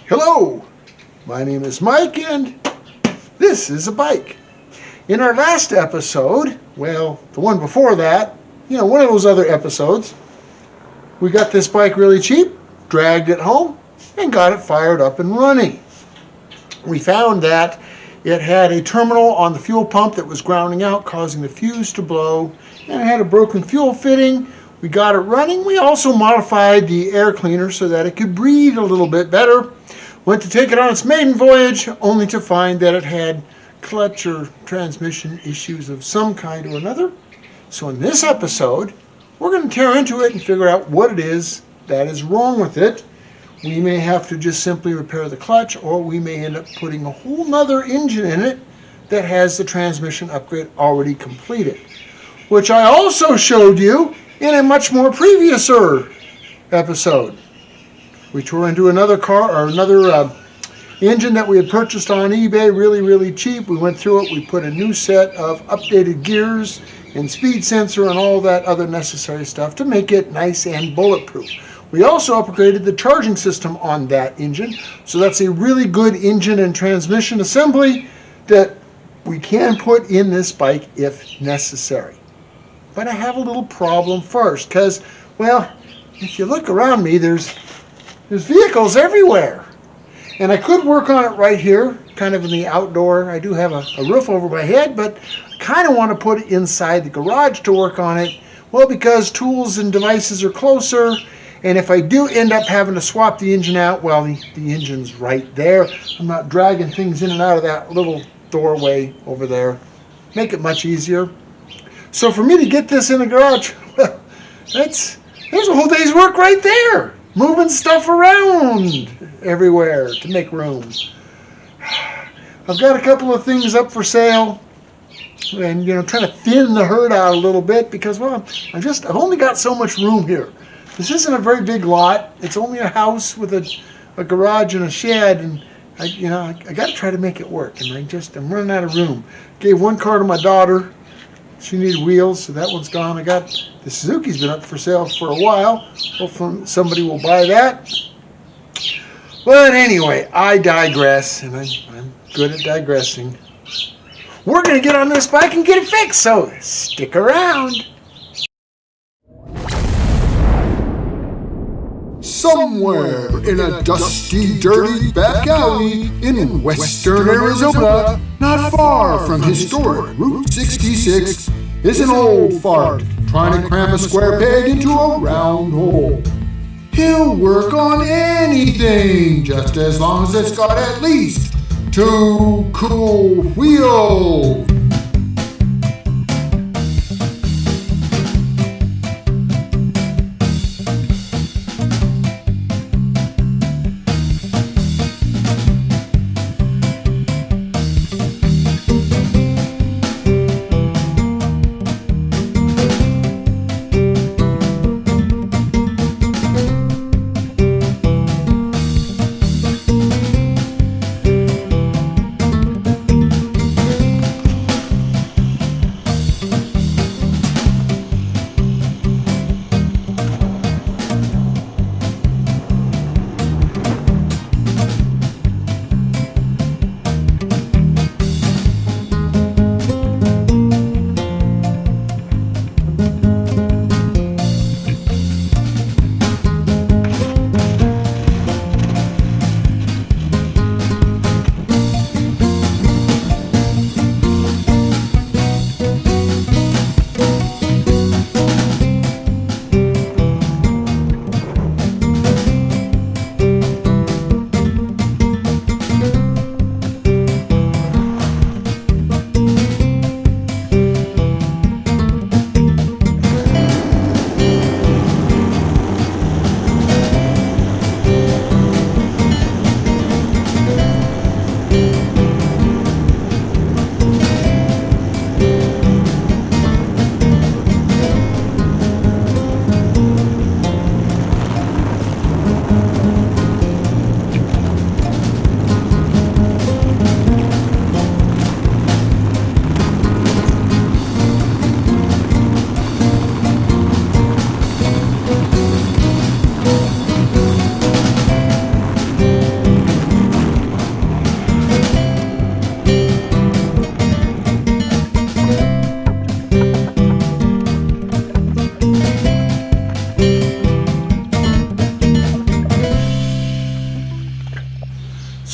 Hello, my name is Mike and this is a bike. In our last episode, well, the one before that, one of those other episodes, we got this bike really cheap, dragged it home, and got it fired up and running. We found that it had a terminal on the fuel pump that was grounding out, causing the fuse to blow, and it had a broken fuel fitting. We got it running. We also modified the air cleaner so that it could breathe a little bit better. Went to take it on its maiden voyage, only to find that it had clutch or transmission issues of some kind or another. So in this episode, we're going to tear into it and figure out what it is that is wrong with it. We may have to just simply repair the clutch, or we may end up putting a whole nother engine in it that has the transmission upgrade already completed, which I also showed you in a much more previous episode. We tore into another engine that we had purchased on eBay really cheap. We went through it. We put a new set of updated gears and speed sensor and all that other necessary stuff to make it nice and bulletproof. We also upgraded the charging system on that engine. So that's a really good engine and transmission assembly that we can put in this bike if necessary. But I have a little problem first because, well, if you look around me, there's vehicles everywhere. And I could work on it right here, kind of in the outdoor. I do have a roof over my head, but I kind of want to put it inside the garage to work on it. Well, because tools and devices are closer, and if I do end up having to swap the engine out, well, the engine's right there. I'm not dragging things in and out of that little doorway over there. Make it much easier. So for me to get this in the garage, well, there's a whole day's work right there. Moving stuff around everywhere to make room. I've got a couple of things up for sale, and trying to thin the herd out a little bit because, well, I've only got so much room here. This isn't a very big lot. It's only a house with a garage and a shed, and I got to try to make it work. And I'm running out of room. Gave one car to my daughter. She needed wheels, so that one's gone. I got the Suzuki's been up for sale for a while. Hopefully somebody will buy that. But anyway, I digress, and I'm good at digressing. We're going to get on this bike and get it fixed, so stick around. Somewhere in a dusty, dirty back alley in western Arizona, not far from historic Route 66, is an old fart trying to cram a square peg into a round hole. He'll work on anything, just as long as it's got at least 2 cool wheels.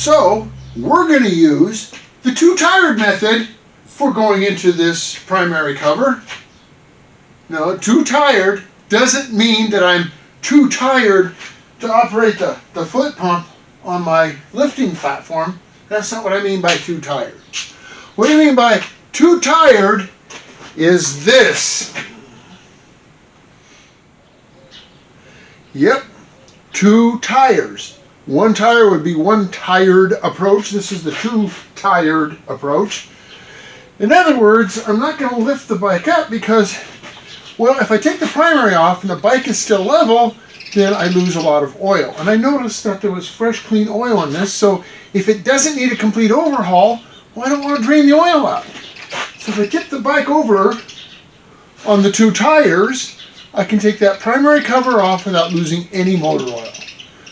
So we're going to use the two-tired method for going into this primary cover. No, two-tired doesn't mean that I'm too tired to operate the foot pump on my lifting platform. That's not what I mean by two-tired. What I mean by two-tired is this. Yep, 2 tires. 1 tire would be one tired approach. This is the two-tired approach. In other words, I'm not going to lift the bike up because, well, if I take the primary off and the bike is still level, then I lose a lot of oil. And I noticed that there was fresh, clean oil on this, so if it doesn't need a complete overhaul, well, I don't want to drain the oil out. So if I tip the bike over on the 2 tires, I can take that primary cover off without losing any motor oil.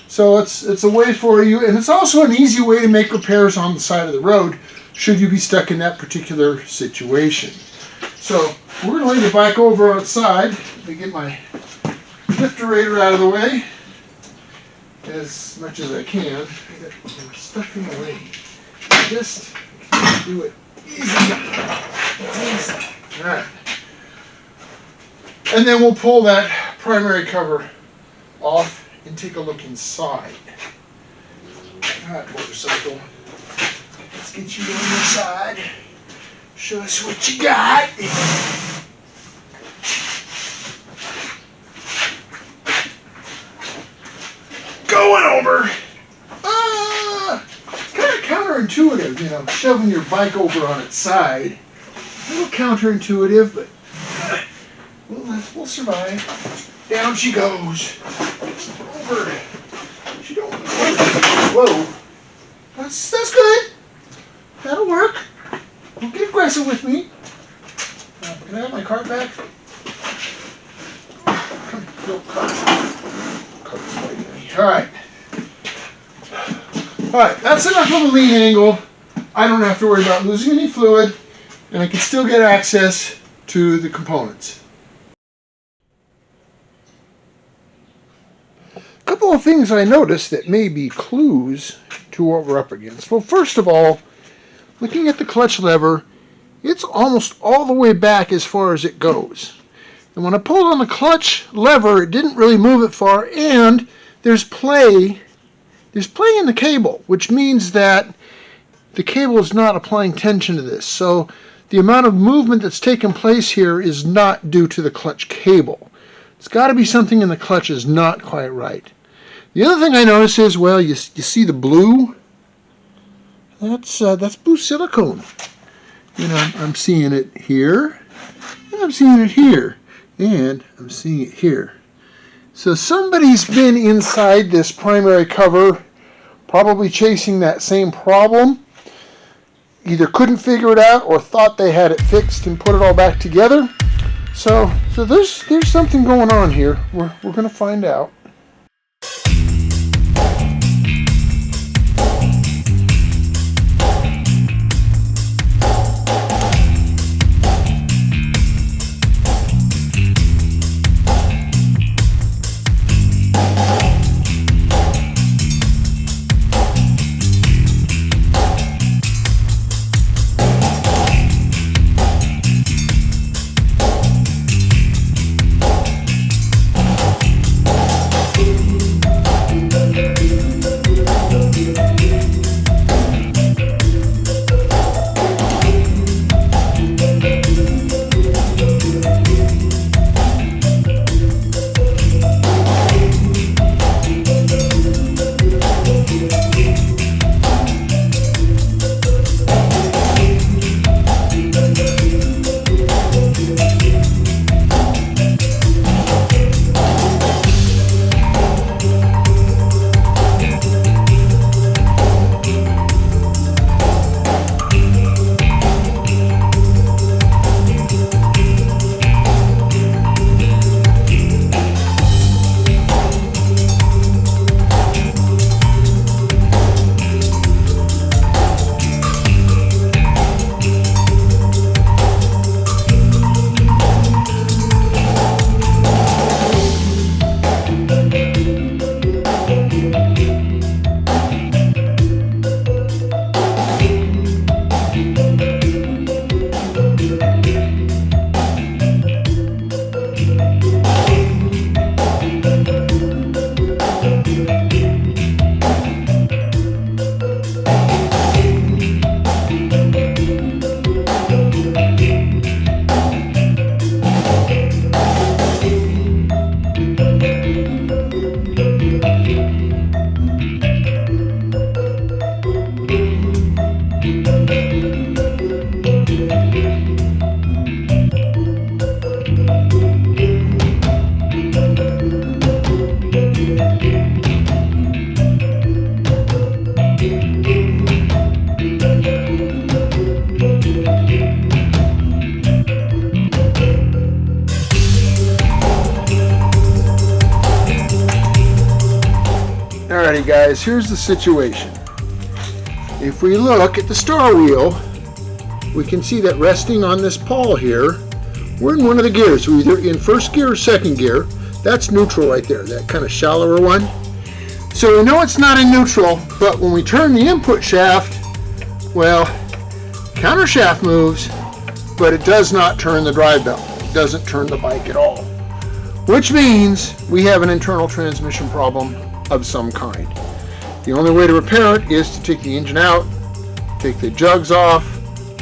So it's a way for you, and it's also an easy way to make repairs on the side of the road should you be stuck in that particular situation. So we're going to lay the bike over outside. Let me get my lifterator out of the way as much as I can. I got stuff in the way. Just do it easy. All right. And then we'll pull that primary cover off and take a look inside. All right, motorcycle. Let's get you on your side. Show us what you got. Going over. Kind of counterintuitive, you know, shoving your bike over on its side. A little counterintuitive, but we'll survive. Down she goes. Over. She don't. Whoa. That's good. That'll work. Don't get aggressive with me. Can I have my cart back? Come, go, cart. All right. All right. That's enough of a lean angle. I don't have to worry about losing any fluid, and I can still get access to the components. A couple of things I noticed that may be clues to what we're up against. Well, first of all, looking at the clutch lever, it's almost all the way back as far as it goes. And when I pulled on the clutch lever, it didn't really move it far, and there's play in the cable, which means that the cable is not applying tension to this. So the amount of movement that's taken place here is not due to the clutch cable. It's got to be something in the clutch is not quite right. The other thing I notice is, well, you see the blue? That's blue silicone. You know, I'm seeing it here, and I'm seeing it here, and I'm seeing it here. So somebody's been inside this primary cover, probably chasing that same problem. Either couldn't figure it out or thought they had it fixed and put it all back together. So there's something going on here. We're going to find out. guys, here's the situation. If we look at the star wheel, we can see that resting on this pawl here, we're in one of the gears. We're either in first gear or second gear. That's neutral right there, that kind of shallower one. So we know it's not in neutral, but when we turn the input shaft, well, counter shaft moves, but it does not turn the drive belt. It doesn't turn the bike at all. Which means we have an internal transmission problem of some kind. The only way to repair it is to take the engine out, take the jugs off,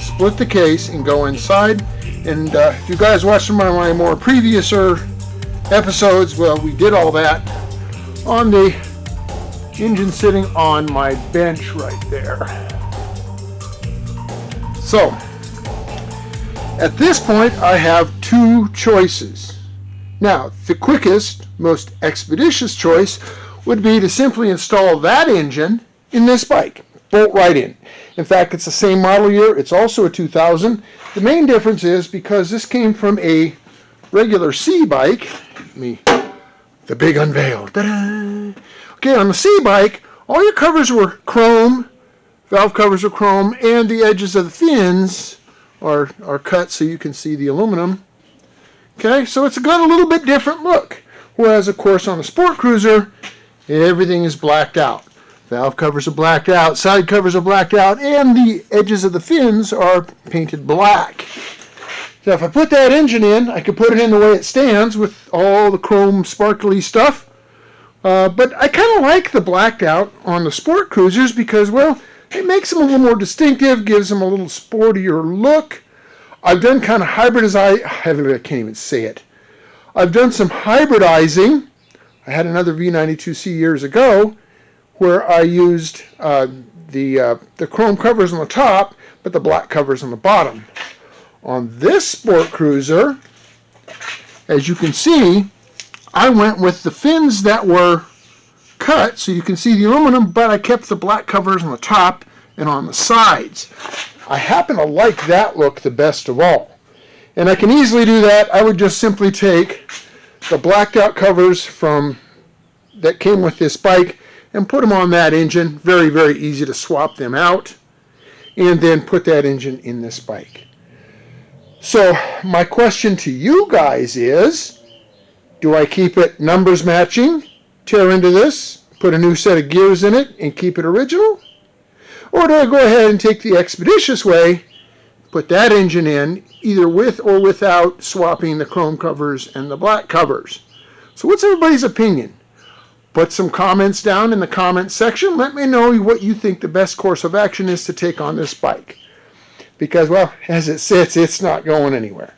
split the case, and go inside. And if you guys watched some of my more previous episodes, well, we did all that on the engine sitting on my bench right there. So, at this point, I have two choices. Now, the quickest, most expeditious choice would be to simply install that engine in this bike. Bolt right in. In fact, it's the same model year. It's also a 2000. The main difference is because this came from a regular C bike. The big unveil. Ta-da! Okay, on the C bike, all your covers were chrome, valve covers are chrome, and the edges of the fins are cut so you can see the aluminum. Okay, so it's got a little bit different look. Whereas, of course, on the Sport Cruiser, everything is blacked out. Valve covers are blacked out, side covers are blacked out, and the edges of the fins are painted black. So if I put that engine in, I could put it in the way it stands with all the chrome sparkly stuff. But I kind of like the blacked out on the Sport Cruisers because, well, it makes them a little more distinctive, gives them a little sportier look. I've done kind of I can't even say it. I've done some hybridizing. I had another V92C years ago where I used the chrome covers on the top, but the black covers on the bottom. On this Sport Cruiser, as you can see, I went with the fins that were cut, so you can see the aluminum, but I kept the black covers on the top and on the sides. I happen to like that look the best of all. And I can easily do that. I would just simply take the blacked out covers that came with this bike and put them on that engine. Very, very easy to swap them out. And then put that engine in this bike. So my question to you guys is, do I keep it numbers matching, tear into this, put a new set of gears in it, and keep it original? Or do I go ahead and take the expeditious way, put that engine in, either with or without swapping the chrome covers and the black covers? So what's everybody's opinion? Put some comments down in the comment section. Let me know what you think the best course of action is to take on this bike. Because, well, as it sits, it's not going anywhere.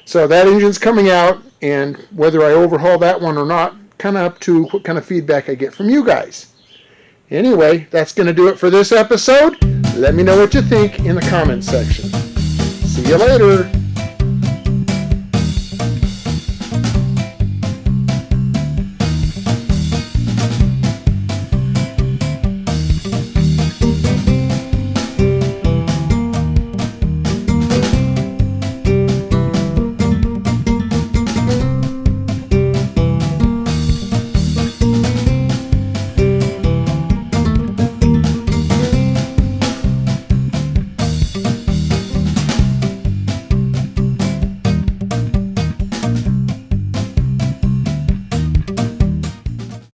So that engine's coming out, and whether I overhaul that one or not, kind of up to what kind of feedback I get from you guys. Anyway, that's going to do it for this episode. Let me know what you think in the comments section. See you later.